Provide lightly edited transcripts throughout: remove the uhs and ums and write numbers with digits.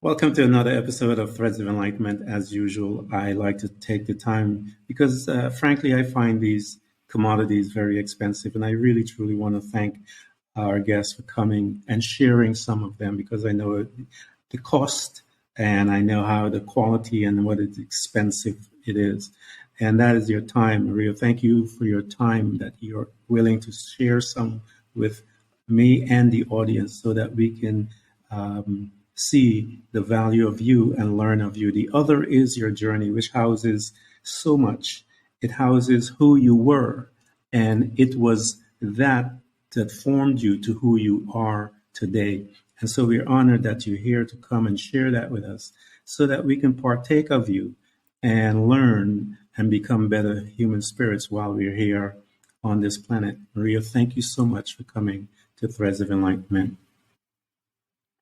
Welcome to another episode of Threads of Enlightenment. As usual, I like to take the time because, frankly, I find these commodities very expensive, and I really, truly want to thank our guests for coming and sharing some of them because I know the cost and I know how the quality and what expensive it is. And that is your time, Maria. Thank you for your time that you're willing to share some with me and the audience so that we can see the value of you and learn of you. The other is your journey, which houses so much. It houses who you were, and it was that formed you to who you are today. And so we're honored that you're here to come and share that with us so that we can partake of you and learn and become better human spirits while we're here on this planet. Maria, thank you so much for coming to Threads of Enlightenment.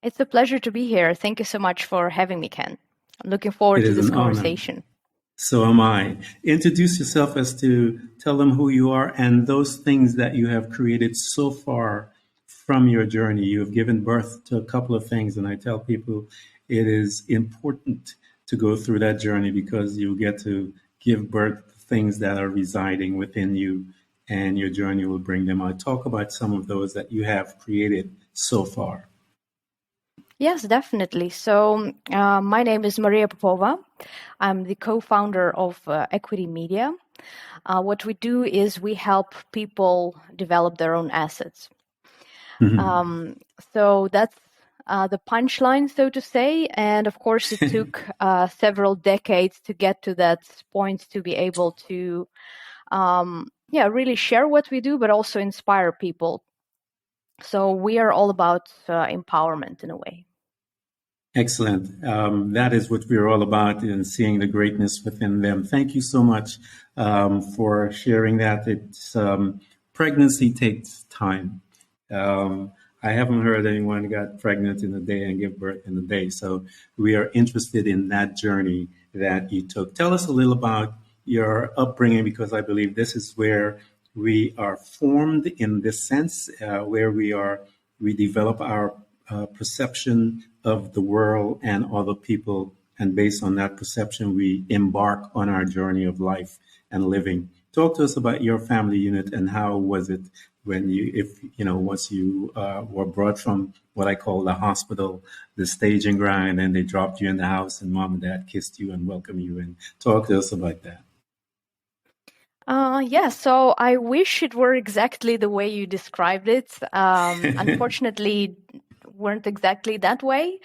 It's a pleasure to be here. Thank you so much for having me, Ken. I'm looking forward to this conversation. Honor. So am I. Introduce yourself as to tell them who you are and those things that you have created so far from your journey. You have given birth to a couple of things, and I tell people it is important to go through that journey because you get to give birth to things that are residing within you, and your journey will bring them out. Talk about some of those that you have created so far. Yes, definitely. So my name is Maria Popova. I'm the co-founder of Equity Media. What we do is we help people develop their own assets. Mm-hmm. So that's the punchline, so to say. And of course, it took several decades to get to that point to be able to really share what we do, but also inspire people. So we are all about empowerment in a way. Excellent. That is what we're all about, and seeing the greatness within them. Thank you so much for sharing that. It's pregnancy takes time. I haven't heard anyone got pregnant in a day and give birth in a day. So we are interested in that journey that you took. Tell us a little about your upbringing, because I believe this is where we are formed in this sense, where we develop our perception of the world and other people, and based on that perception, we embark on our journey of life and living. Talk to us about your family unit and how was it when once you were brought from what I call the hospital, the staging ground, and they dropped you in the house, and mom and dad kissed you and welcomed you in. Talk to us about that. So I wish it were exactly the way you described it. Unfortunately, weren't exactly that way.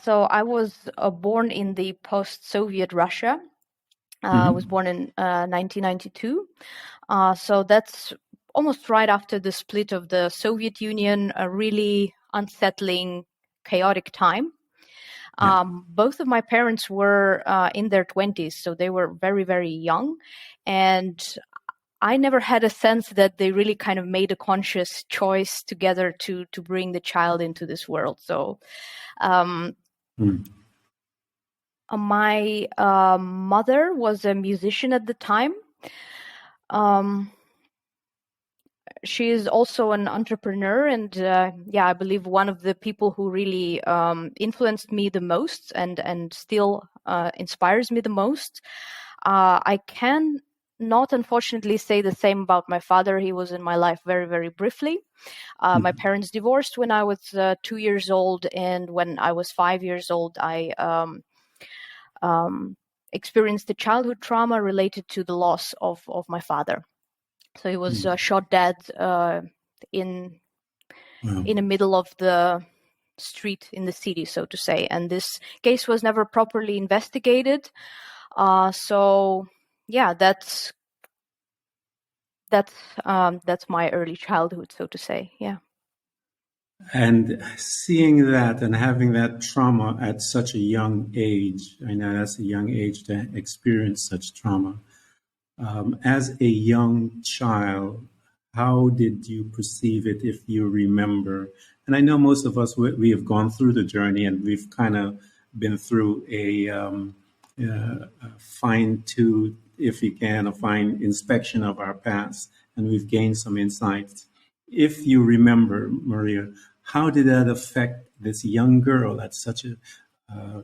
So I was born in the post-Soviet Russia. I was born in 1992. So that's almost right after the split of the Soviet Union, a really unsettling, chaotic time. Both of my parents were in their 20s, so they were very, very young. And I never had a sense that they really kind of made a conscious choice together to bring the child into this world. So my mother was a musician at the time. She is also an entrepreneur, and I believe one of the people who really influenced me the most and still inspires me the most. I can not unfortunately say the same about my father. He was in my life very, very briefly. My parents divorced when I was 2 years old, and when I was 5 years old, I experienced a childhood trauma related to the loss of my father. So he was shot dead in the middle of the street in the city, so to say. And this case was never properly investigated. That's my early childhood, so to say. Yeah. And seeing that and having that trauma at such a young age, I know that's a young age to experience such trauma. As a young child, how did you perceive it, if you remember? And I know most of us, we have gone through the journey and we've kind of been through a fine-tooth, if you can, a fine inspection of our past, and we've gained some insights. If you remember, Maria, how did that affect this young girl at such a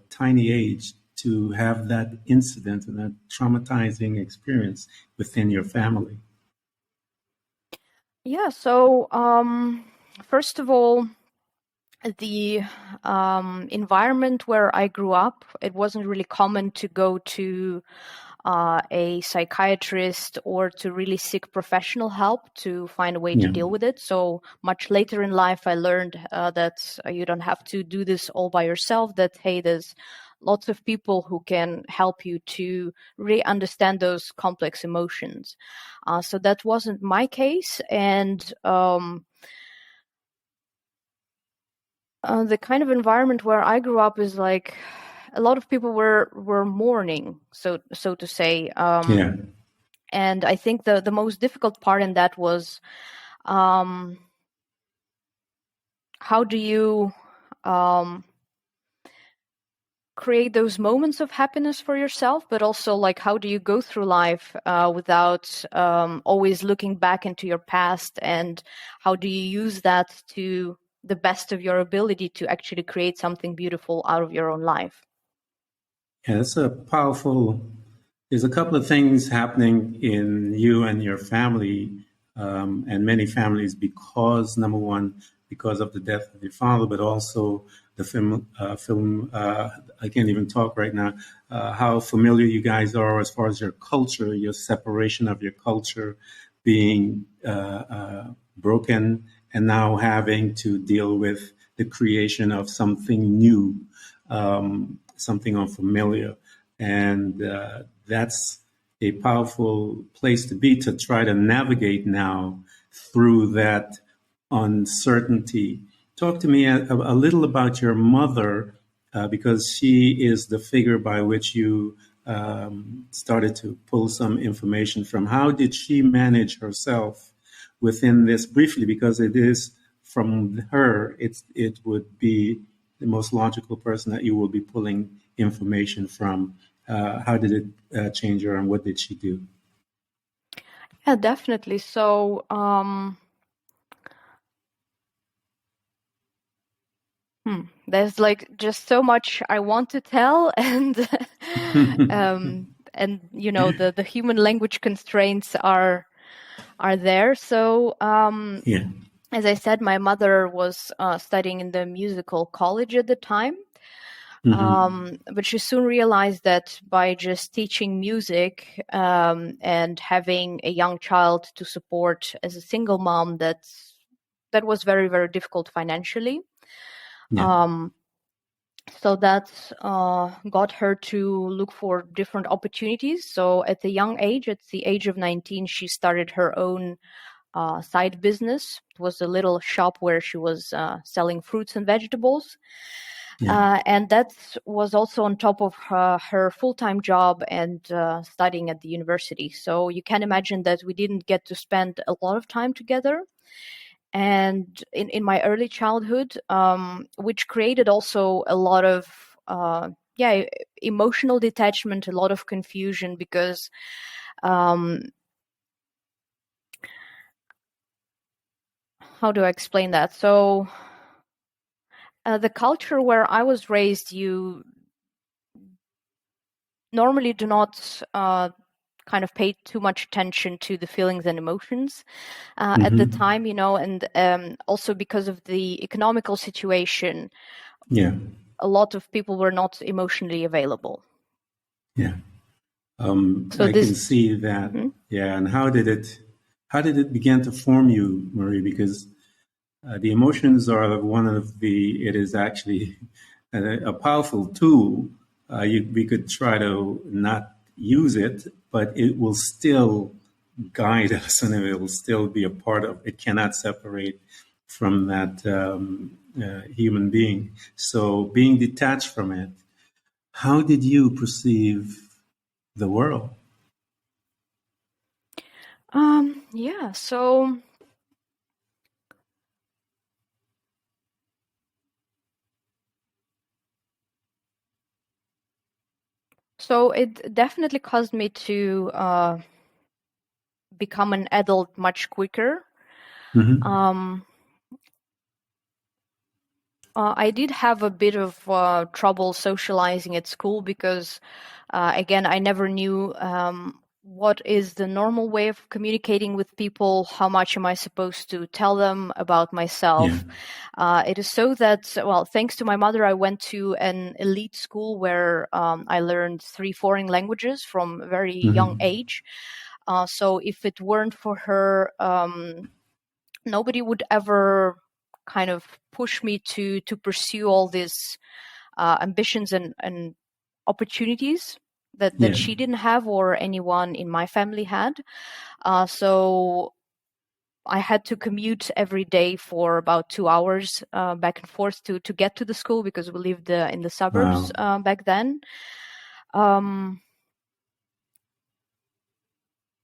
tiny age to have that incident and that traumatizing experience within your family? Yeah, so first of all, the environment where I grew up, it wasn't really common to go to a psychiatrist or to really seek professional help to find a way to Yeah. deal with it. So much later in life, I learned that you don't have to do this all by yourself, that, hey, there's lots of people who can help you to really understand those complex emotions. So that wasn't my case. And the kind of environment where I grew up is like a lot of people were mourning, so to say. Yeah. And I think the most difficult part in that was how do you create those moments of happiness for yourself, but also like how do you go through life without always looking back into your past, and how do you use that to the best of your ability to actually create something beautiful out of your own life. Yeah, that's a powerful. There's a couple of things happening in you and your family, and many families, because number one, because of the death of your father, but also the film. I can't even talk right now. How familiar you guys are as far as your culture, your separation of your culture being broken, and now having to deal with the creation of something new, something unfamiliar. And that's a powerful place to be, to try to navigate now through that uncertainty. Talk to me a little about your mother, because she is the figure by which you started to pull some information from. How did she manage herself within this, briefly, because it is from her, it would be the most logical person that you will be pulling information from. How did it change her, and what did she do? Yeah, definitely. So there's like just so much I want to tell, and and you know the human language constraints are there. So Yeah. as I said, my mother was studying in the musical college at the time. But she soon realized that by just teaching music and having a young child to support as a single mom, that was very, very difficult financially. Yeah. So that got her to look for different opportunities. So at a young age, at the age of 19, she started her own side business. It was a little shop where she was selling fruits and vegetables. Yeah. And that was also on top of her full-time job and studying at the university. So you can imagine that we didn't get to spend a lot of time together. And in my early childhood, which created also a lot of emotional detachment, a lot of confusion, because how do I explain that? So the culture where I was raised, you normally do not kind of pay too much attention to the feelings and emotions at the time, you know, and also because of the economical situation, Yeah. a lot of people were not emotionally available. Yeah. So I can this, see that. Yeah. And how did it begin to form you, Marie? Because the emotions are one of the, it is actually a powerful tool. We could try to not use it, but it will still guide us, and it will still be a part of it. Cannot separate from that human being. So being detached from it, how did you perceive the world? yeah, so it definitely caused me to become an adult much quicker. Mm-hmm. I did have a bit of trouble socializing at school because, again, I never knew what is the normal way of communicating with people. How much am I supposed to tell them about myself? It is so that, well, thanks to my mother, I went to an elite school where I learned 3 foreign languages from a very young age. So if it weren't for her, nobody would ever kind of push me to pursue all these ambitions and opportunities that she didn't have or anyone in my family had. So I had to commute every day for about 2 hours back and forth to get to the school because we lived in the suburbs back then.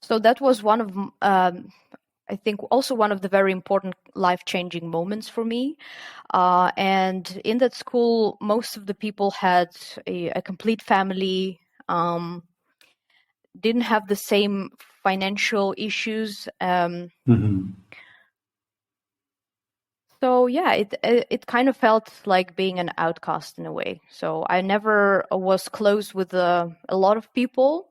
So that was one of, I think, also one of the very important life-changing moments for me. And in that school, most of the people had a complete family, didn't have the same financial issues. So yeah, it kind of felt like being an outcast in a way. So I never was close with a lot of people.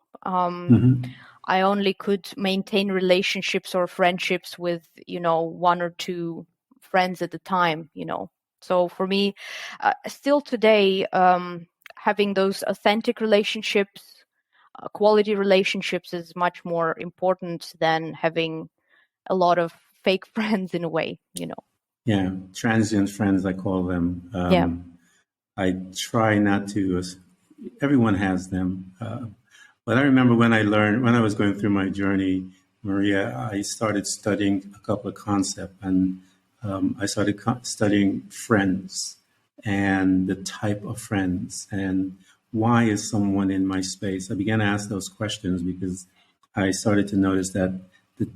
I only could maintain relationships or friendships with, 1 or 2 friends at a time, So for me, still today, having those authentic relationships, quality relationships is much more important than having a lot of fake friends in a way, Yeah, transient friends, I call them. I try not to, everyone has them. But I remember when I was going through my journey, Maria, I started studying a couple of concepts, and I started studying friends and the type of friends and why is someone in my space. I began to ask those questions because I started to notice that the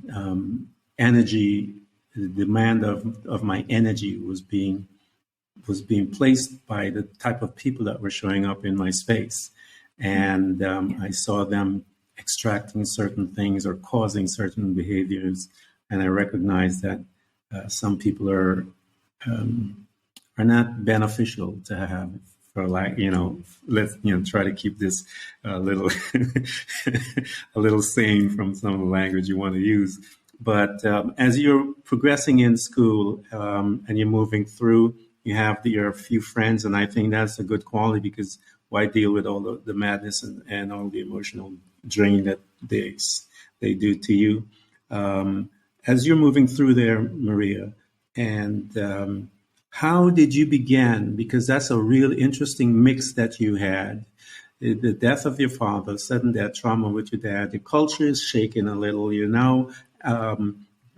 energy, the demand of my energy was being placed by the type of people that were showing up in my space. And I saw them extracting certain things or causing certain behaviors. And I recognized that some people are not beneficial to have for let's, try to keep this little, a little sane from some of the language you want to use. But as you're progressing in school and you're moving through, you have your few friends, and I think that's a good quality because why deal with all the madness and all the emotional drain that they do to you? As you're moving through there, Maria, and how did you begin? Because that's a real interesting mix that you had. The death of your father, sudden death, trauma with your dad, the culture is shaking a little. You're now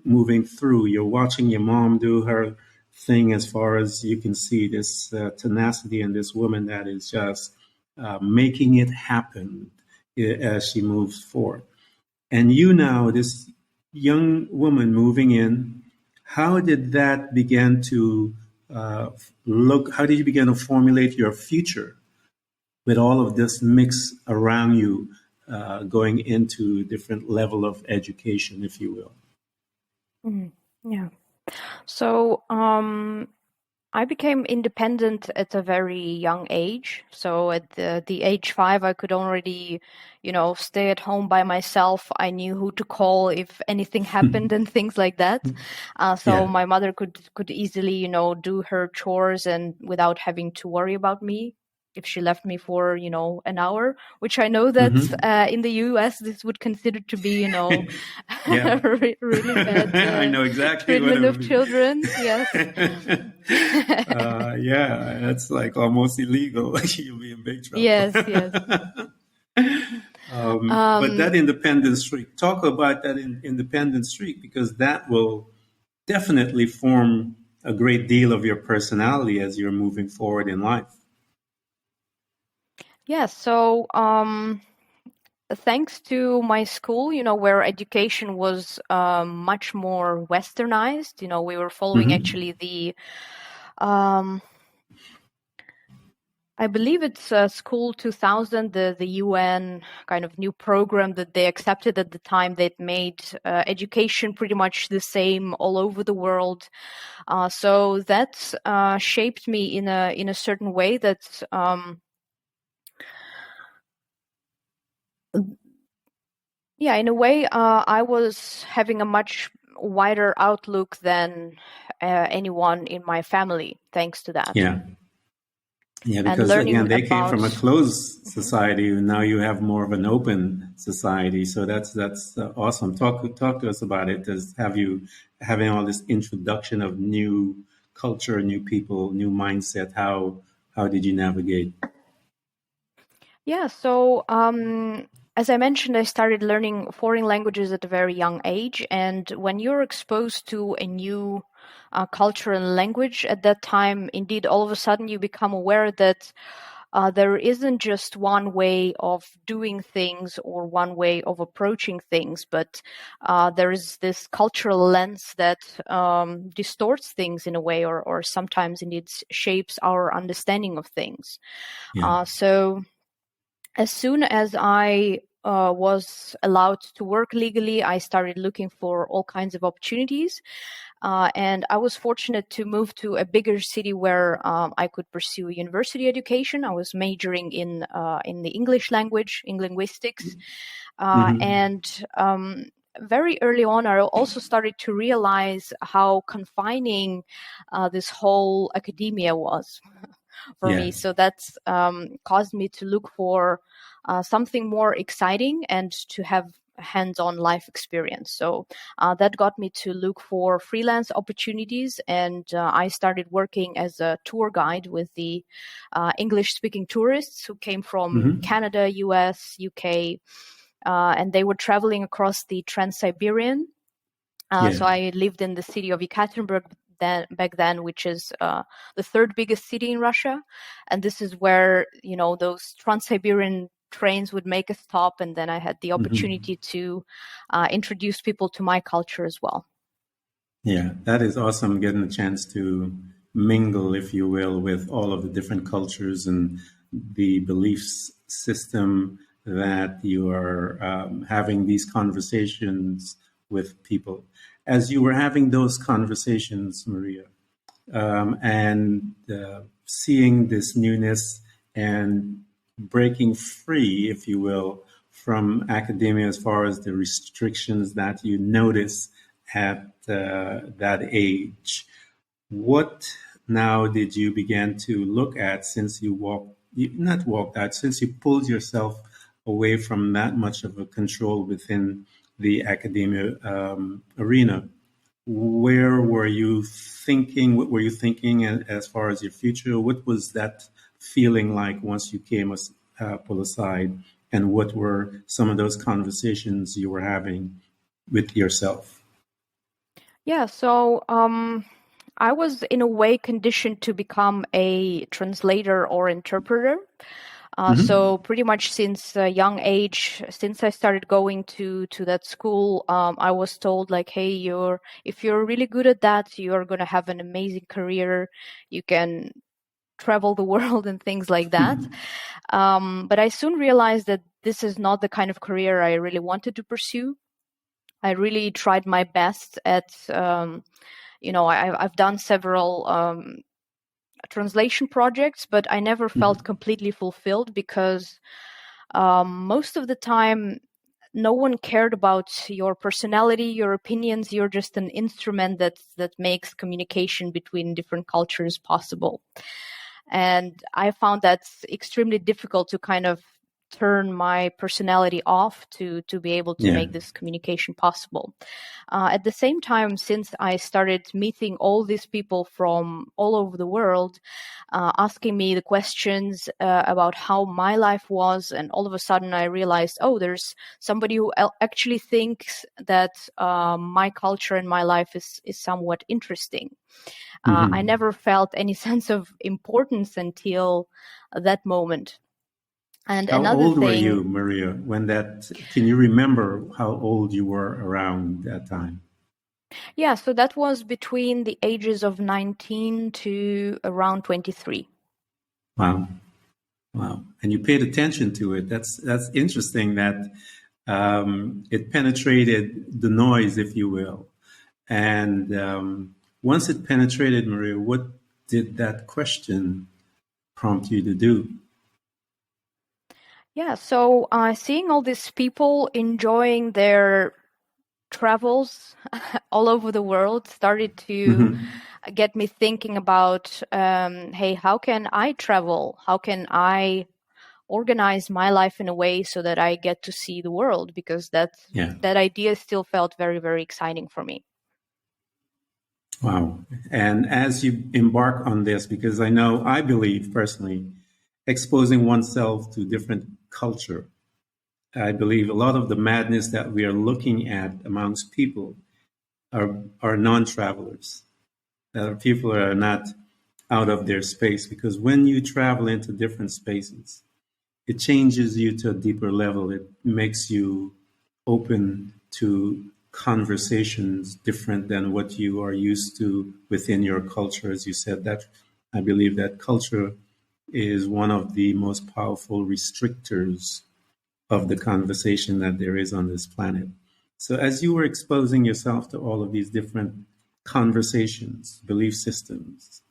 moving through. You're watching your mom do her thing as far as you can see, this tenacity in this woman that is just making it happen as she moves forward. And you now, this young woman moving in, how did that begin to look? How did you begin to formulate your future with all of this mix around you, going into different level of education, if you will? Yeah. So I became independent at a very young age. So at the age 5, I could already, stay at home by myself. I knew who to call if anything happened and things like that. So my mother could easily, do her chores and without having to worry about me if she left me for, an hour, which I know that in the US, this would consider to be, really bad I know exactly treatment of children. Yes. Yeah, that's like almost illegal. You'll be in big trouble. Yes. But that independent streak, talk about that independent streak, because that will definitely form a great deal of your personality as you're moving forward in life. Yeah, so thanks to my school, where education was much more westernized, we were following actually the I believe it's School 2000, the UN kind of new program that they accepted at the time that made education pretty much the same all over the world. So that shaped me in a certain way that in a way I was having a much wider outlook than anyone in my family, thanks to that. Yeah, And because learning again, they came about from a closed society, and now you have more of an open society. So that's awesome. Talk to us about it. Have you having all this introduction of new culture, new people, new mindset? How did you navigate? Yeah, so as I mentioned, I started learning foreign languages at a very young age, and when you're exposed to a new culture and language at that time, indeed, all of a sudden you become aware that there isn't just one way of doing things or one way of approaching things, but there is this cultural lens that distorts things in a way, or sometimes indeed shapes our understanding of things. So as soon as I was allowed to work legally, I started looking for all kinds of opportunities. And I was fortunate to move to a bigger city where I could pursue university education. I was majoring in the English language, in linguistics. And very early on, I also started to realize how confining this whole academia was for me. So that's caused me to look for something more exciting and to have hands-on life experience. So that got me to look for freelance opportunities, and I started working as a tour guide with the English-speaking tourists who came from Canada, US, UK, and they were traveling across the Trans-Siberian. So I lived in the city of Ekaterinburg back then, which is the third biggest city in Russia. And this is where, those Trans-Siberian trains would make a stop. And then I had the opportunity to introduce people to my culture as well. Yeah, that is awesome, getting a chance to mingle, if you will, with all of the different cultures and the beliefs system that you are having these conversations with people. As you were having those conversations, Maria, and seeing this newness and breaking free, if you will, from academia as far as the restrictions that you notice at that age, what now did you begin to look at since you since you pulled yourself away from that much of a control within the academia arena? Where were you thinking? What were you thinking as far as your future? What was that feeling like once you came pull aside? And what were some of those conversations you were having with yourself? Yeah, so I was in a way conditioned to become a translator or interpreter. So pretty much since a young age, since I started going to that school, I was told like, hey, if you're really good at that, you're going to have an amazing career. You can travel the world and things like that. But I soon realized that this is not the kind of career I really wanted to pursue. I really tried my best at, I've done several translation projects, but I never felt completely fulfilled because most of the time, no one cared about your personality, your opinions. You're just an instrument that makes communication between different cultures possible. And I found that's extremely difficult to kind of turn my personality off to be able to make this communication possible. At the same time, since I started meeting all these people from all over the world, asking me the questions about how my life was, and all of a sudden I realized, there's somebody who actually thinks that my culture and my life is somewhat interesting. I never felt any sense of importance until that moment. And how another old thing, were you, Maria, when can you remember how old you were around that time? Yeah, so that was between the ages of 19 to around 23. Wow. Wow. And you paid attention to it. That's interesting that it penetrated the noise, if you will. And once it penetrated, Maria, what did that question prompt you to do? Yeah, so seeing all these people enjoying their travels all over the world started to get me thinking about, hey, how can I travel? How can I organize my life in a way so that I get to see the world? Because that Yeah. idea still felt very, very exciting for me. Wow. And as you embark on this, because I believe personally, exposing oneself to different culture, I believe a lot of the madness that we are looking at amongst people are non-travelers, that are people that are not out of their space. Because when you travel into different spaces, it changes you to a deeper level. It makes you open to conversations different than what you are used to within your culture. As you said, that I believe that culture is one of the most powerful restrictors of the conversation that there is on this planet. So as you were exposing yourself to all of these different conversations, belief systems,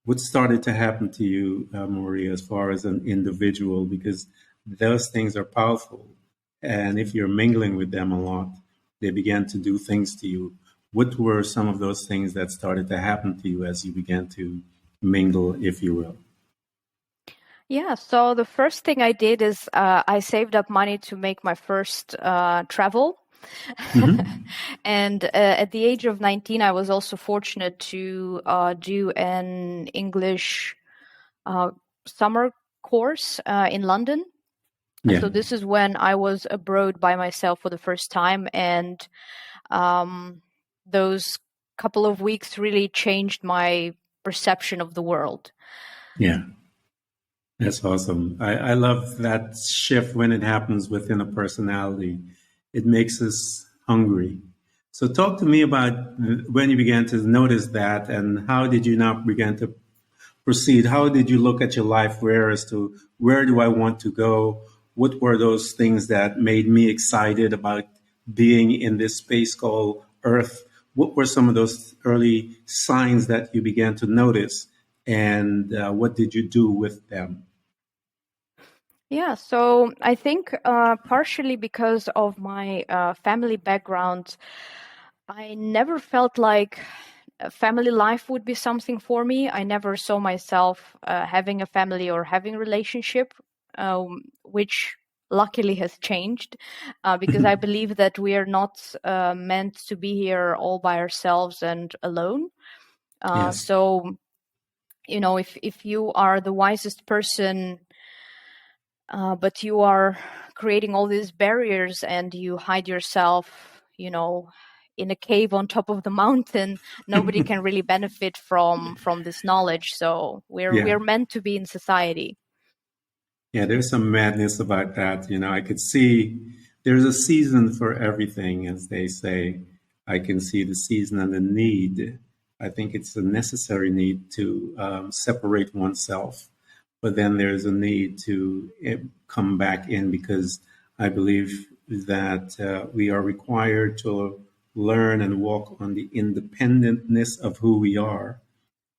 what started to happen to you, Maria, as far as an individual? Because those things are powerful. And if you're mingling with them a lot, they began to do things to you. What were some of those things that started to happen to you as you began to mingle, if you will? Yeah, so the first thing I did is I saved up money to make my first travel. And at the age of 19, I was also fortunate to do an English summer course in London. Yeah, So this is when I was abroad by myself for the first time, and those couple of weeks really changed my perception of the world. yeah. That's awesome. I love that shift when it happens within a personality. It makes us hungry. So talk to me about when you began to notice that and how did you now begin to proceed? How did you look at your life where as to where do I want to go? What were those things that made me excited about being in this space called Earth? What were some of those early signs that you began to notice? And what did you do with them? Yeah, so I think partially because of my family background, I never felt like family life would be something for me. I never saw myself having a family or having a relationship, which luckily has changed because I believe that we are not meant to be here all by ourselves and alone. Yes. So, if you are the wisest person, but you are creating all these barriers and you hide yourself, in a cave on top of the mountain, nobody can really benefit from this knowledge. So Yeah. we're meant to be in society. Yeah, there's some madness about that. I could see there's a season for everything, as they say. I can see the season and the need. I think it's a necessary need to separate oneself, but then there's a need to come back in because I believe that we are required to learn and walk on the independentness of who we are,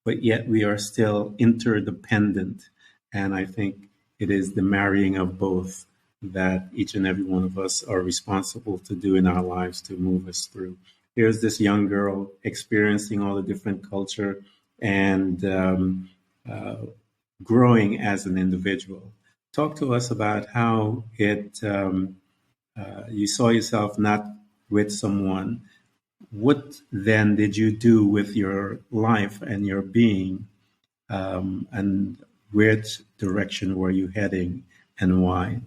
but yet we are still interdependent. And I think it is the marrying of both that each and every one of us are responsible to do in our lives to move us through. Here's this young girl experiencing all the different culture and growing as an individual. Talk to us about how you saw yourself not with someone. What then did you do with your life and your being, and which direction were you heading and why?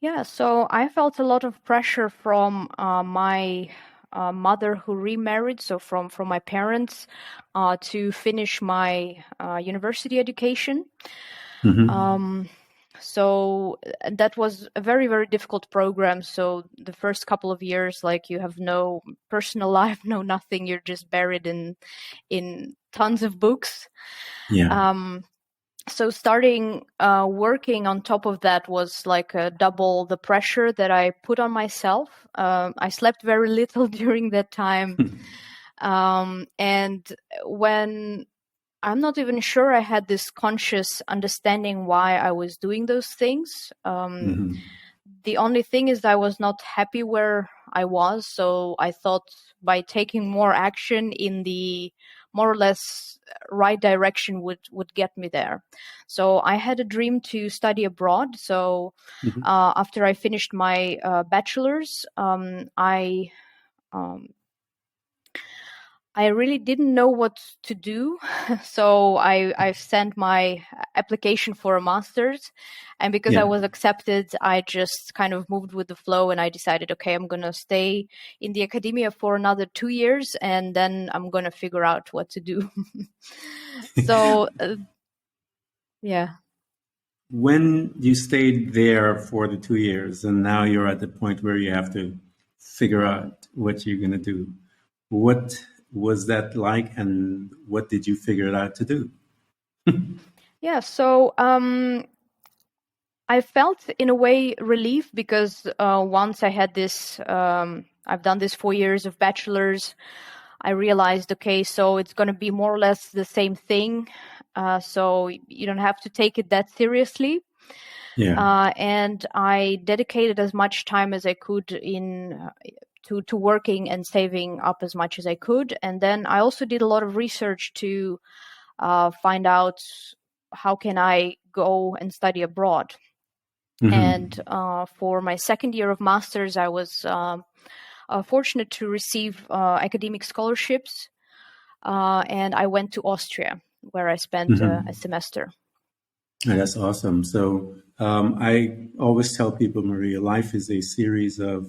Yeah, so I felt a lot of pressure from my mother who remarried, so from my parents, to finish my university education. Mm-hmm. So that was a very, very difficult program. So the first couple of years, like, you have no personal life, no nothing. You're just buried in tons of books. Yeah. Um, So starting working on top of that was like double the pressure that I put on myself. I slept very little during that time. And when I'm not even sure I had this conscious understanding why I was doing those things. The only thing is I was not happy where I was. So I thought by taking more action in the more or less right direction would get me there. So I had a dream to study abroad. So after I finished my bachelor's, I really didn't know what to do. So I sent my application for a master's. And because I was accepted, I just kind of moved with the flow and I decided, okay, I'm going to stay in the academia for another 2 years and then I'm going to figure out what to do. So, yeah. When you stayed there for the 2 years and now you're at the point where you have to figure out what you're going to do, what was that like and what did you figure it out to do? Yeah, so I felt in a way relief because once I had this, I've done this 4 years of bachelor's, I realized, okay, so it's going to be more or less the same thing. So you don't have to take it that seriously. And I dedicated as much time as I could to working and saving up as much as I could. And then I also did a lot of research to find out how can I go and study abroad. And for my second year of master's, I was fortunate to receive academic scholarships. And I went to Austria, where I spent a semester. That's awesome. So I always tell people, Maria, life is a series of,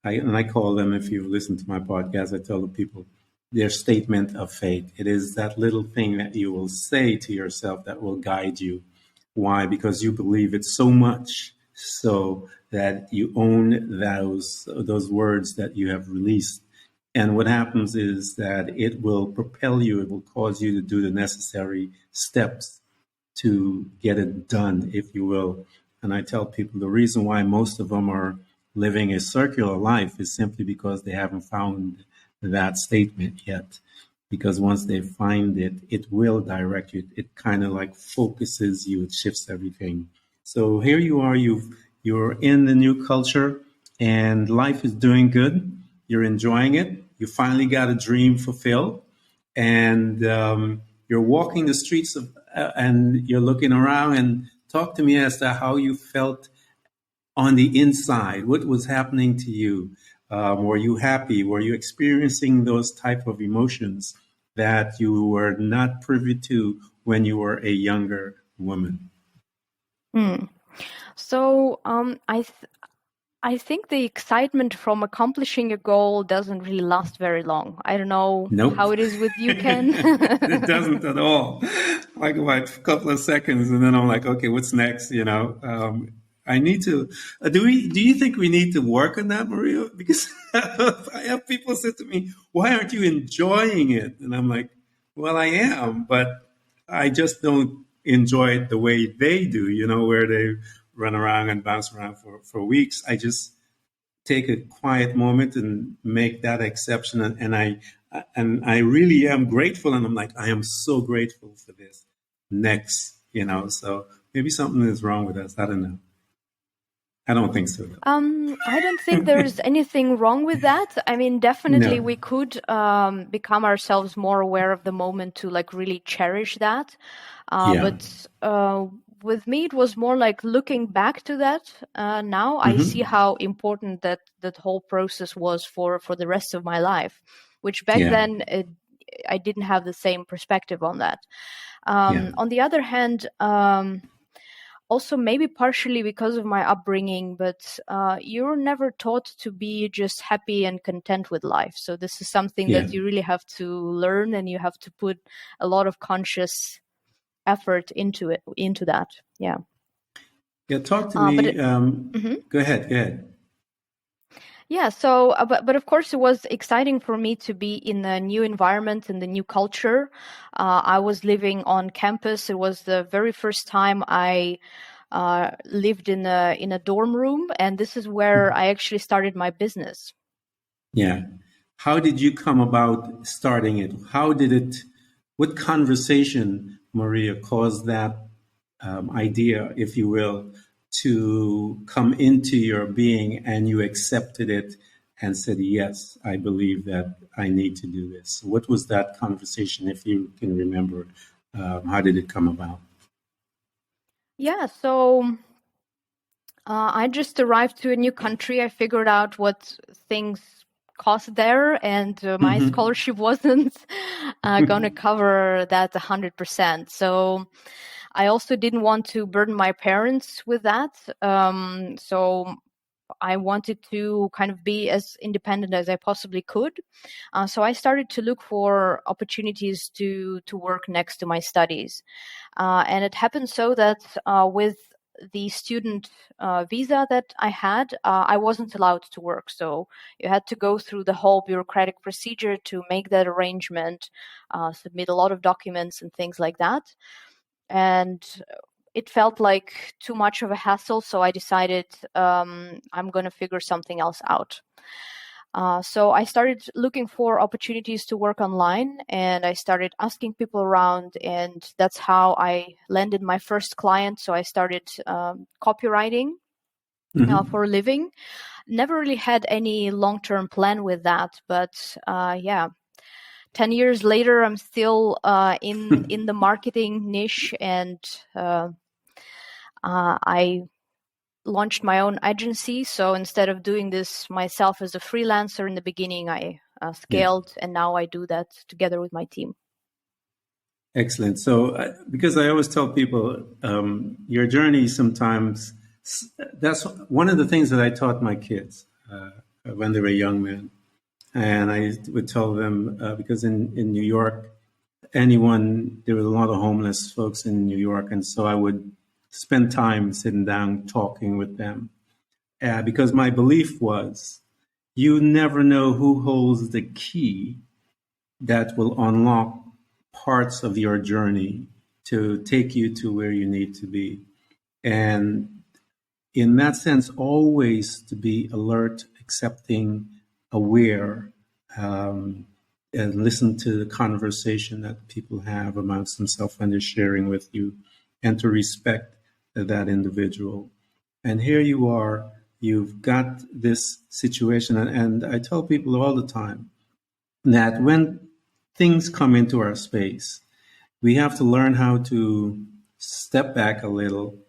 I call them, if you've listened to my podcast, I tell the people, their statement of faith. It is that little thing that you will say to yourself that will guide you. Why? Because you believe it so much so that you own those words that you have released. And what happens is that it will propel you, it will cause you to do the necessary steps to get it done, if you will. And I tell people the reason why most of them are living a circular life is simply because they haven't found that statement yet. Because once they find it, it will direct you. It kind of like focuses you, it shifts everything. So here you are, you're in the new culture and life is doing good. You're enjoying it. You finally got a dream fulfilled. And you're walking the streets and you're looking around, and talk to me as to how you felt on the inside. What was happening to you? Were you happy? Were you experiencing those type of emotions that you were not privy to when you were a younger woman? So I think the excitement from accomplishing a goal doesn't really last very long. I don't know how it is with you, Ken. It doesn't at all. Like about a couple of seconds, and then I'm like, okay, what's next? I need to. Do you think we need to work on that, Maria? Because I have people say to me, "Why aren't you enjoying it?" And I'm like, "Well, I am, but I just don't enjoy it the way they do. Where they run around and bounce around for weeks. I just take a quiet moment and make that exception, and I really am grateful, and I'm like, I am so grateful for this. Next, so maybe something is wrong with us. I don't know. I don't think so, though. I don't think there's anything wrong with that. I mean, definitely we could become ourselves more aware of the moment to like really cherish that. But with me, it was more like looking back to that. Now I see how important that whole process was for the rest of my life, which back then I didn't have the same perspective on that. On the other hand, also maybe partially because of my upbringing, but you're never taught to be just happy and content with life. So this is something that you really have to learn, and you have to put a lot of conscious effort into that. Talk to me. Go ahead. Yeah, so, but of course, it was exciting for me to be in a new environment, in the new culture. I was living on campus. It was the very first time I lived in a dorm room, and this is where I actually started my business. Yeah. How did you come about starting it? What conversation, Maria, caused that idea, if you will, to come into your being and you accepted it and said, yes, I believe that I need to do this? What was that conversation, if you can remember? How did it come about? Yeah, so I just arrived to a new country. I figured out what things cost there, and my scholarship wasn't going to cover that 100%. So I also didn't want to burden my parents with that. So I wanted to kind of be as independent as I possibly could. So I started to look for opportunities to work next to my studies. And it happened so that with the student visa that I had, I wasn't allowed to work. So you had to go through the whole bureaucratic procedure to make that arrangement, submit a lot of documents and things like that. And it felt like too much of a hassle. So I decided I'm going to figure something else out. So I started looking for opportunities to work online, and I started asking people around, and that's how I landed my first client. So I started copywriting for a living. Never really had any long-term plan with that, but yeah, 10 years later, I'm still in the marketing niche, and I launched my own agency. So instead of doing this myself as a freelancer in the beginning, I Yeah. scaled, and now I do that together with my team. Excellent. So, because I always tell people, your journey sometimes, that's one of the things that I taught my kids when they were young men. And I would tell them, because in New York, there was a lot of homeless folks in New York. And so I would spend time sitting down talking with them. Because my belief was, you never know who holds the key that will unlock parts of your journey to take you to where you need to be. And in that sense, always to be alert, accepting, aware, and listen to the conversation that people have amongst themselves when they're sharing with you, and to respect that individual. And here you are, you've got this situation. And I tell people all the time that when things come into our space, we have to learn how to step back a little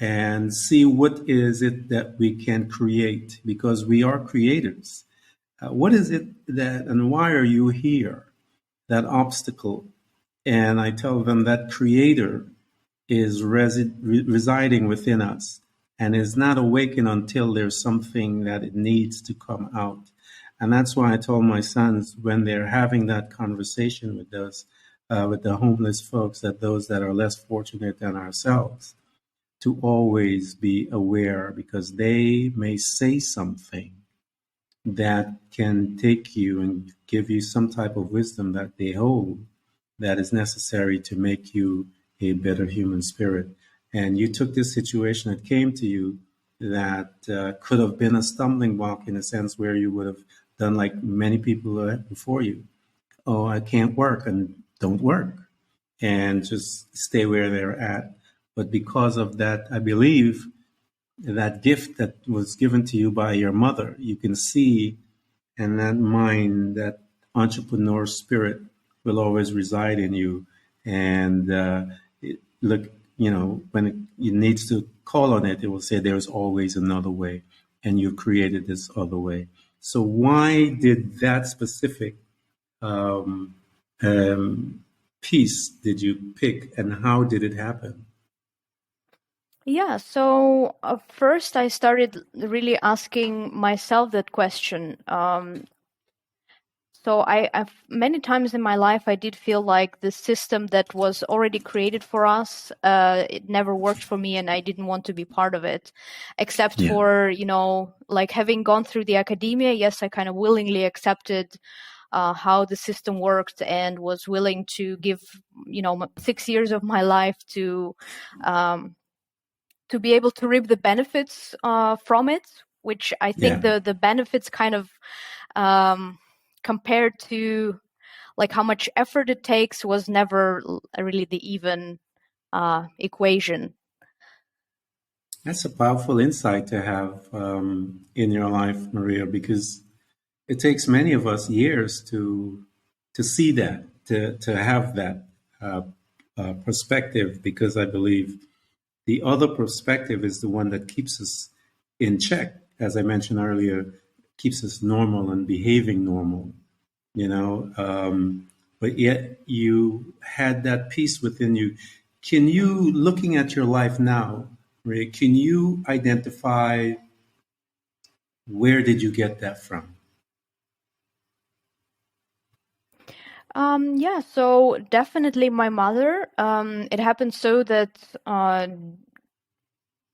and see what is it that we can create, because we are creators. What is it that, and why are you here? That obstacle. And I tell them that creator is residing within us and is not awakened until there's something that it needs to come out. And that's why I told my sons when they're having that conversation with us, with the homeless folks, that those that are less fortunate than ourselves, to always be aware, because they may say something that can take you and give you some type of wisdom that they hold that is necessary to make you a better human spirit. And you took this situation that came to you that could have been a stumbling block, in a sense, where you would have done like many people before you. Oh, I can't work, and don't work, and just stay where they're at. But because of that, I believe that gift that was given to you by your mother, you can see, and that mind, that entrepreneur spirit will always reside in you. And look, when it needs to call on it, it will say there's always another way, and you created this other way. So why did that specific um, piece did you pick, and how did it happen? Yeah, so first I started really asking myself that question. So I've many times in my life, I did feel like the system that was already created for us, it never worked for me, and I didn't want to be part of it, except Yeah. for, like having gone through the academia. Yes, I kind of willingly accepted how the system worked and was willing to give, 6 years of my life to be able to reap the benefits from it, which I think Yeah. the benefits kind of compared to like how much effort it takes was never really the even equation. That's a powerful insight to have in your life, Maria, because it takes many of us years to see that, to have that uh, perspective, because I believe the other perspective is the one that keeps us in check, as I mentioned earlier, keeps us normal and behaving normal, you know. But yet you had that peace within you. Can you, looking at your life now, Maria, can you identify where did you get that from? Yeah, so definitely my mother. It happened so that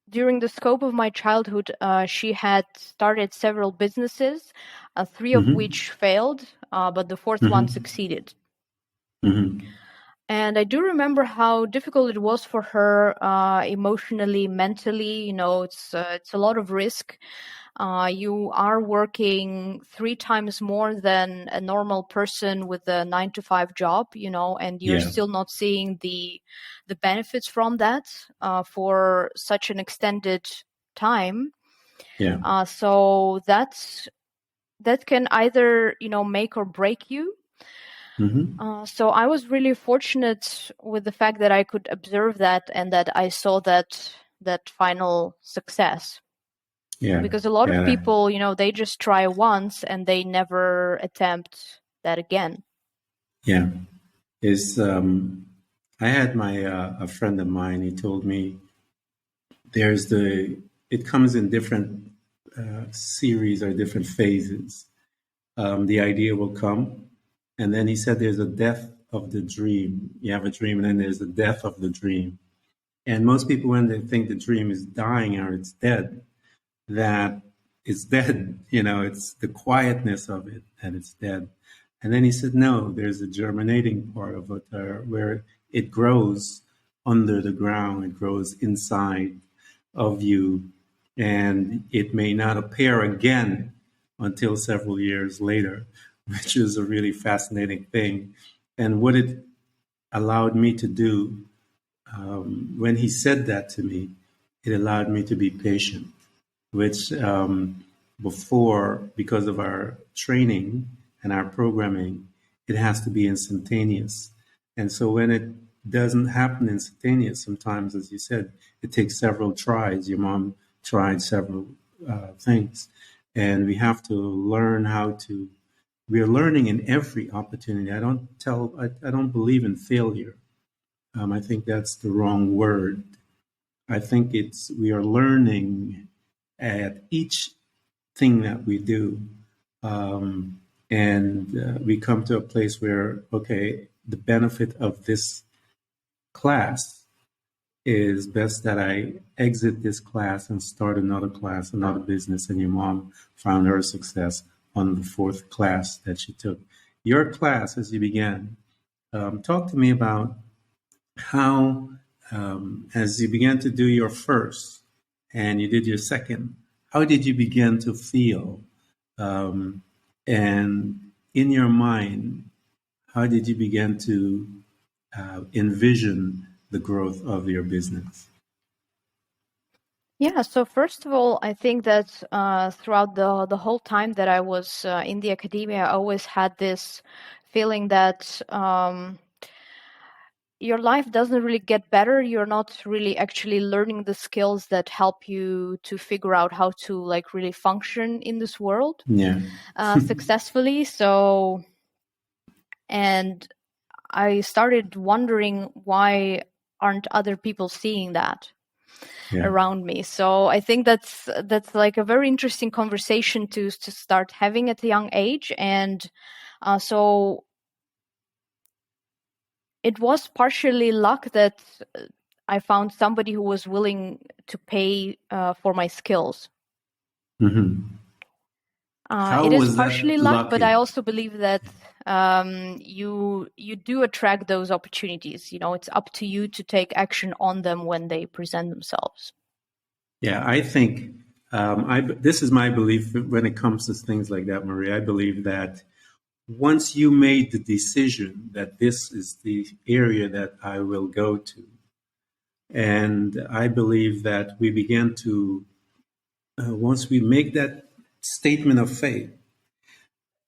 during the scope of my childhood, she had started several businesses, three of Mm-hmm. which failed, but the fourth one Mm-hmm. succeeded. Mm-hmm. And I do remember how difficult it was for her emotionally, mentally. It's a lot of risk. You are working 3 times more than a normal person with a 9 to 5 job, and you're Yeah. still not seeing the benefits from that for such an extended time. Yeah. So that can either make or break you. Mm-hmm. So I was really fortunate with the fact that I could observe that and that I saw that final success. Yeah. Because a lot of Yeah. people, they just try once and they never attempt that again. Yeah. Is I had my a friend of mine. He told me there's the it comes in different series or different phases. The idea will come, and then he said there's a death of the dream. You have a dream, and then there's a death of the dream. And most people, when they think the dream is dying or it's dead, that it's dead. It's the quietness of it that it's dead. And then he said, no, there's a germinating part of it where it grows under the ground, it grows inside of you, and it may not appear again until several years later, which is a really fascinating thing. And what it allowed me to do when he said that to me, it allowed me to be patient, which before, because of our training and our programming, it has to be instantaneous. And so when it doesn't happen instantaneous, sometimes, as you said, it takes several tries. Your mom tried several things. And we have to learn how to, we're learning in every opportunity. I don't believe in failure. I think that's the wrong word. I think we are learning at each thing that we do. And we come to a place where, okay, the benefit of this class is best that I exit this class and start another class, another business. And your mom found her success on the fourth class that she took. Your class, as you began, talk to me about how, as you began to do your first and you did your second, how did you begin to feel? Um, and in your mind, how did you begin to envision the growth of your business? Yeah, so first of all, I think that throughout the whole time that I was in the academia, I always had this feeling that your life doesn't really get better. You're not really actually learning the skills that help you to figure out how to like really function in this world Yeah. successfully. So, and I started wondering, why aren't other people seeing that Yeah. around me? So I think that's like a very interesting conversation to start having at a young age. And So it was partially luck that I found somebody who was willing to pay for my skills. Mm-hmm. How It is was that partially luck, but I lucky? also believe that you do attract those opportunities. It's up to you to take action on them when they present themselves. Yeah, I think this is my belief when it comes to things like that, Maria. I believe that once you made the decision that this is the area that I will go to, and I believe that we began to, once we make that statement of faith,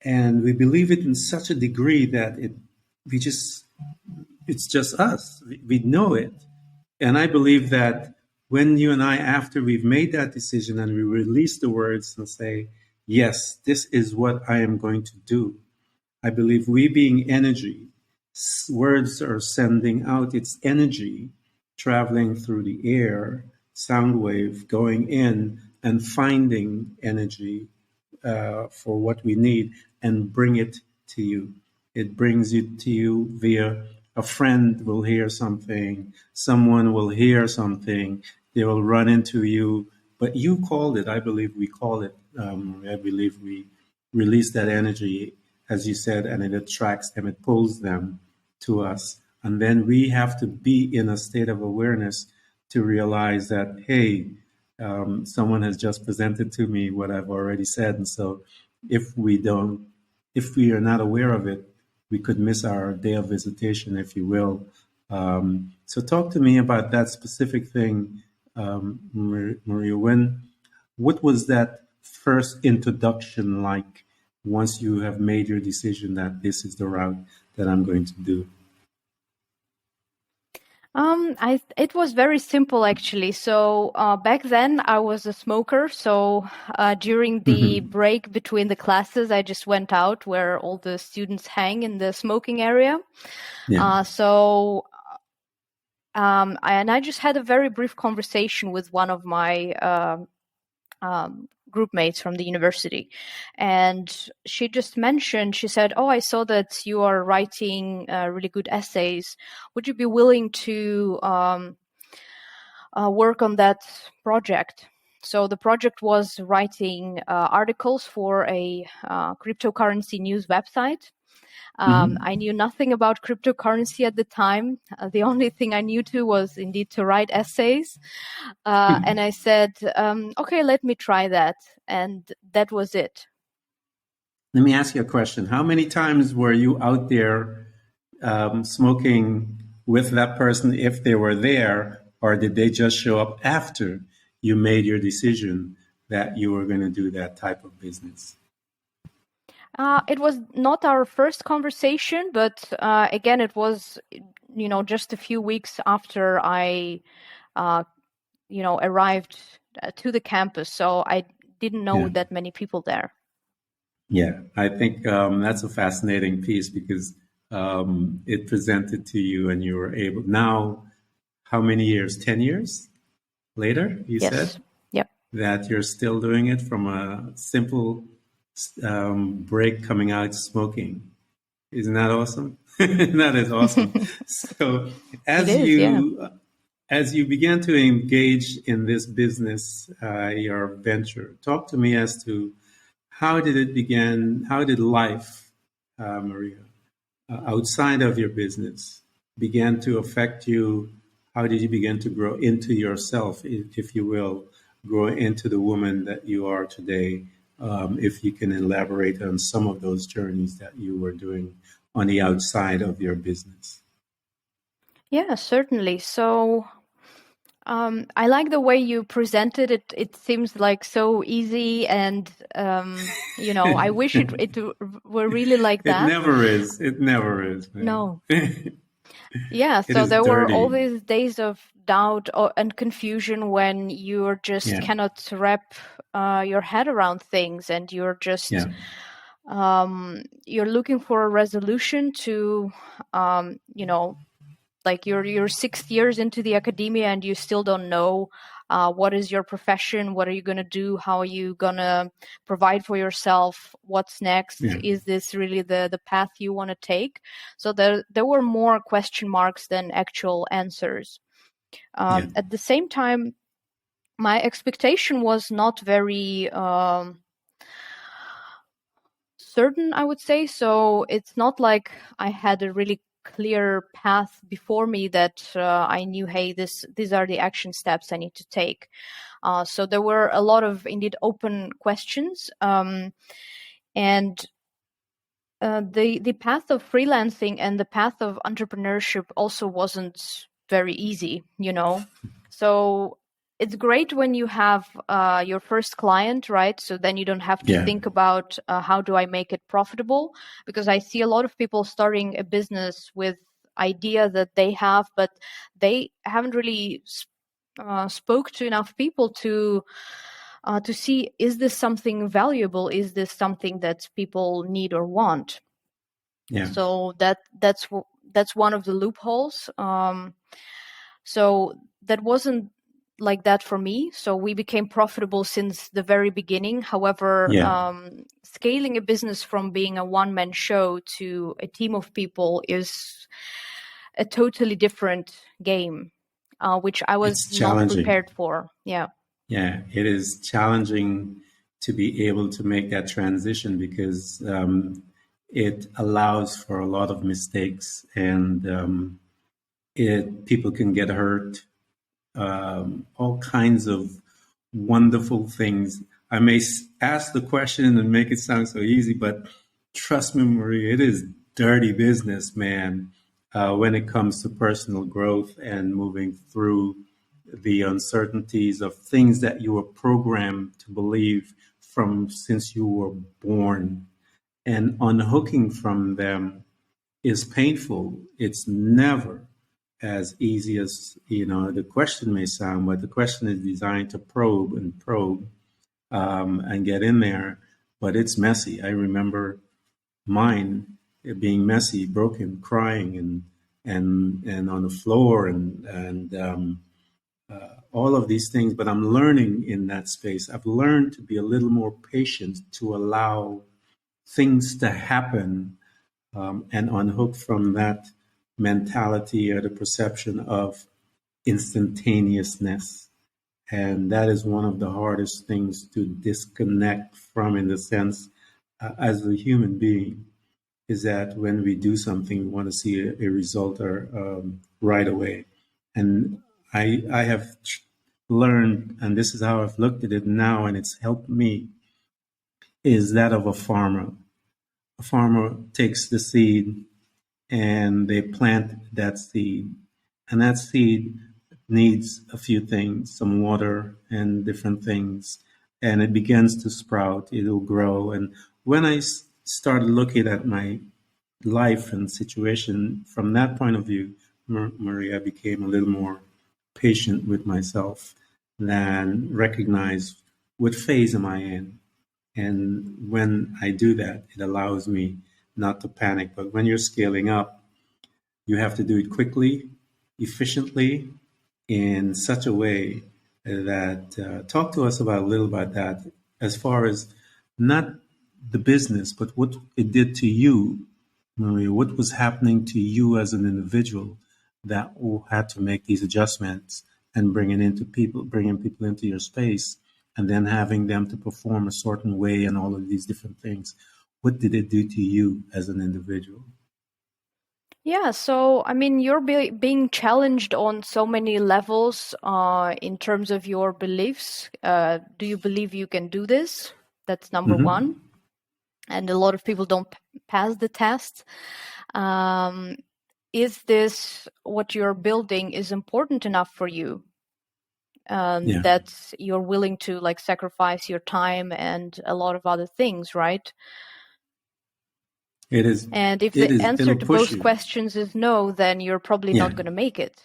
and we believe it in such a degree that it's just us. We know it. And I believe that when you and I, after we've made that decision and we release the words and say, yes, this is what I am going to do, I believe we being energy, words are sending out its energy, traveling through the air, sound wave going in and finding energy for what we need and bring it to you. It brings it to you via a friend will hear something, someone will hear something, they will run into you. But you called it. I believe we call it. I believe we release that energy, as you said, and it attracts them, it pulls them to us. And then we have to be in a state of awareness to realize that, hey, someone has just presented to me what I've already said. And so if we are not aware of it, we could miss our day of visitation, if you will. So talk to me about that specific thing, Maria. What was that first introduction like once you have made your decision that this is the route that I'm going to do? It was very simple actually. So back then I was a smoker. So during the break between the classes, I just went out where all the students hang in the smoking area. Yeah. And I just had a very brief conversation with one of my group mates from the university. And she just mentioned, she said, oh, I saw that you are writing really good essays. Would you be willing to work on that project? So the project was writing articles for a cryptocurrency news website. I knew nothing about cryptocurrency at the time. The only thing I knew was indeed to write essays. And I said, okay, let me try that. And that was it. Let me ask you a question. How many times were you out there smoking with that person if they were there, or did they just show up after you made your decision that you were going to do that type of business? It was not our first conversation, but again, it was, just a few weeks after I, arrived to the campus. So I didn't know that many people there. Yeah, I think that's a fascinating piece because it presented to you and you were able. Now, how many years? 10 years later, you said? Yep. That you're still doing it from a simple break coming out smoking. Isn't that awesome? That is awesome. So as you began to engage in this business, your venture, talk to me as to how did it begin? How did life, Maria, outside of your business, began to affect you? How did you begin to grow into yourself, if you will, grow into the woman that you are today? If you can elaborate on some of those journeys that you were doing on the outside of your business. Yeah, certainly. So I like the way you presented it. It seems like so easy, and I wish it were really like that. It never is. It never is. Man. No. Yeah. So there were all these days of doubt and confusion when you just cannot wrap your head around things, and you're just you're looking for a resolution to like you're 6 years into the academia and you still don't know What is your profession? What are you going to do? How are you going to provide for yourself? What's next? Yeah. Is this really the path you want to take? So there were more question marks than actual answers. At the same time, my expectation was not very certain, I would say. So it's not like I had a really clear path before me that I knew, hey, these are the action steps I need to take. So there were a lot of indeed open questions, and the path of freelancing and the path of entrepreneurship also wasn't very easy, So it's great when you have your first client, right? So then you don't have to think about how do I make it profitable? Because I see a lot of people starting a business with idea that they have, but they haven't really spoke to enough people to see, is this something valuable? Is this something that people need or want? Yeah. So that's one of the loopholes. So that wasn't like that for me. So we became profitable since the very beginning. However, scaling a business from being a one-man show to a team of people is a totally different game, which I was not prepared for. Yeah. Yeah, it is challenging to be able to make that transition because it allows for a lot of mistakes, and people can get hurt. All kinds of wonderful things. I may ask the question and make it sound so easy, but trust me, Maria, it is dirty business, man, when it comes to personal growth and moving through the uncertainties of things that you were programmed to believe from since you were born. And unhooking from them is painful. It's never as easy as, the question may sound, but the question is designed to probe and get in there, but it's messy. I remember mine being messy, broken, crying, and on the floor, and all of these things. But I'm learning in that space. I've learned to be a little more patient, to allow things to happen, and unhook from that mentality or the perception of instantaneousness. And that is one of the hardest things to disconnect from, in the sense, as a human being, is that when we do something, we want to see a result or right away. And I have learned, and this is how I've looked at it now, and it's helped me, is that of a farmer. A farmer takes the seed and they plant that seed. And that seed needs a few things, some water and different things. And it begins to sprout, it'll grow. And when I started looking at my life and situation from that point of view, Maria, I became a little more patient with myself, than recognize what phase am I in. And when I do that, it allows me not to panic. But when you're scaling up, you have to do it quickly, efficiently, in such a way that talk to us about a little about that, as far as not the business, but what it did to you, Maria. What was happening to you as an individual that had to make these adjustments and bringing people into your space, and then having them to perform a certain way and all of these different things. What did it do to you as an individual? Yeah, so I mean, you're being challenged on so many levels in terms of your beliefs. Do you believe you can do this? That's number one. And a lot of people don't pass the test. Is this what you're building is important enough for you? That you're willing to sacrifice your time and a lot of other things, right? It is. And if the answer to both questions is no, then you're probably not going to make it.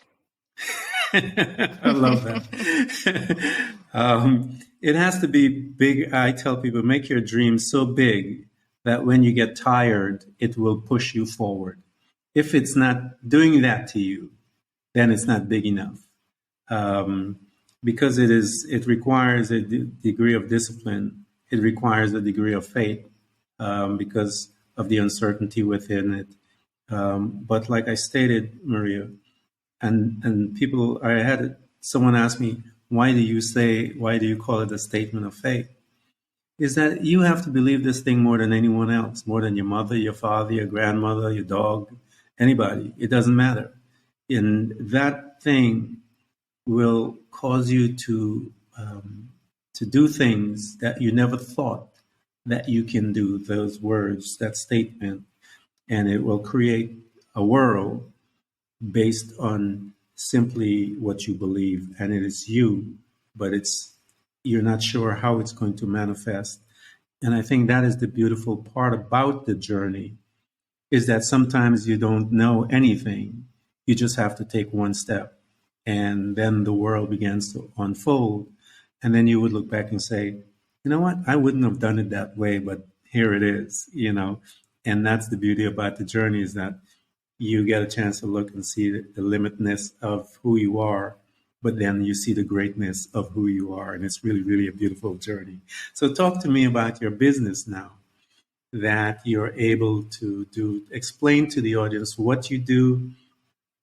I love that. It has to be big. I tell people, make your dreams so big that when you get tired, it will push you forward. If it's not doing that to you, then it's not big enough. because it requires a degree of discipline. It requires a degree of faith, because of the uncertainty within it. But like I stated, Maria, and people, I had someone ask me, why do you call it a statement of faith? Is that you have to believe this thing more than anyone else, more than your mother, your father, your grandmother, your dog, anybody. It doesn't matter. And that thing will cause you to do things that you never thought that you can do. Those words, that statement, and it will create a world based on simply what you believe, and it is you, but you're not sure how it's going to manifest. And I think that is the beautiful part about the journey, is that sometimes you don't know anything. You just have to take one step, and then the world begins to unfold. And then you would look back and say, you know what? I wouldn't have done it that way, but here it is, you know. And that's the beauty about the journey, is that you get a chance to look and see the limitness of who you are, but then you see the greatness of who you are. And it's really, really a beautiful journey. So talk to me about your business now, that you're able to do. Explain to the audience what you do,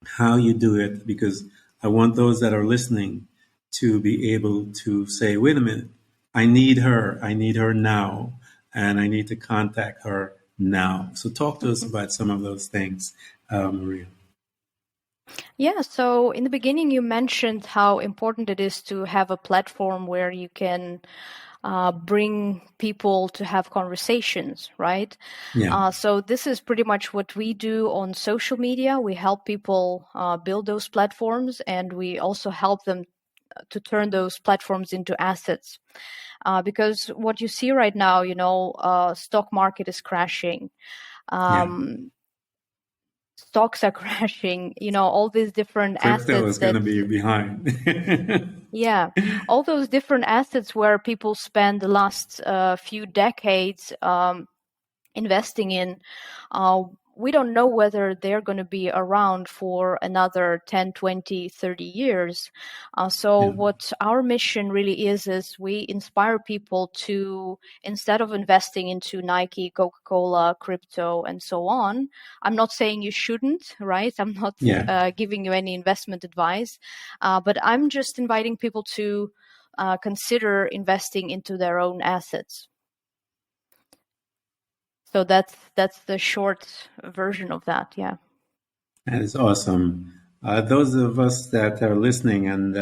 how you do it, because I want those that are listening to be able to say, wait a minute, I need her now, and I need to contact her now. So talk to us about some of those things, Maria. Yeah, so in the beginning, you mentioned how important it is to have a platform where you can bring people to have conversations, right? Yeah. So this is pretty much what we do on social media. We help people build those platforms, and we also help them to turn those platforms into assets. Because what you see right now, stock market is crashing. Yeah. Stocks are crashing, all these different Crypto assets is going that, to be behind. yeah, all those different assets where people spend the last few decades investing in, we don't know whether they're going to be around for another 10, 20, 30 years. So Yeah. what our mission really is we inspire people to, instead of investing into Nike, Coca-Cola, crypto, and so on, I'm not saying you shouldn't, right? I'm not Yeah. giving you any investment advice, but I'm just inviting people to consider investing into their own assets. So that's the short version of that. Yeah. That is awesome. Those of us that are listening, and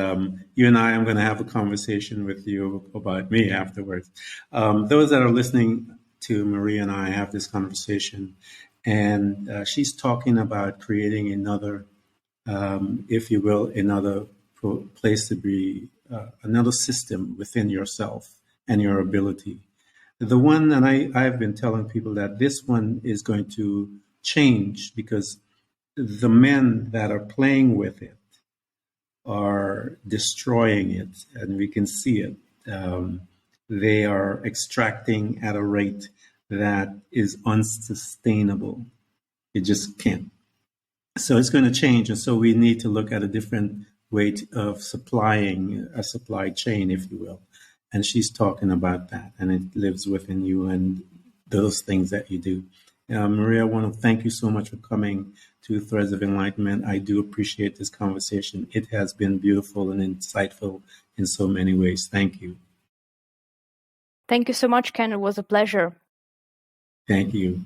you and I'm going to have a conversation with you about me afterwards. Those that are listening to Maria and I have this conversation, and she's talking about creating another, if you will, another place to be, another system within yourself and your ability. The one, and I've been telling people that this one is going to change, because the men that are playing with it are destroying it, and we can see it. They are extracting at a rate that is unsustainable. It just can't. So it's going to change, and so we need to look at a different way of supplying a supply chain, if you will. And she's talking about that, and it lives within you and those things that you do. Maria, I want to thank you so much for coming to Threads of Enlightenment. I do appreciate this conversation. It has been beautiful and insightful in so many ways. Thank you. Thank you so much, Ken. It was a pleasure. Thank you.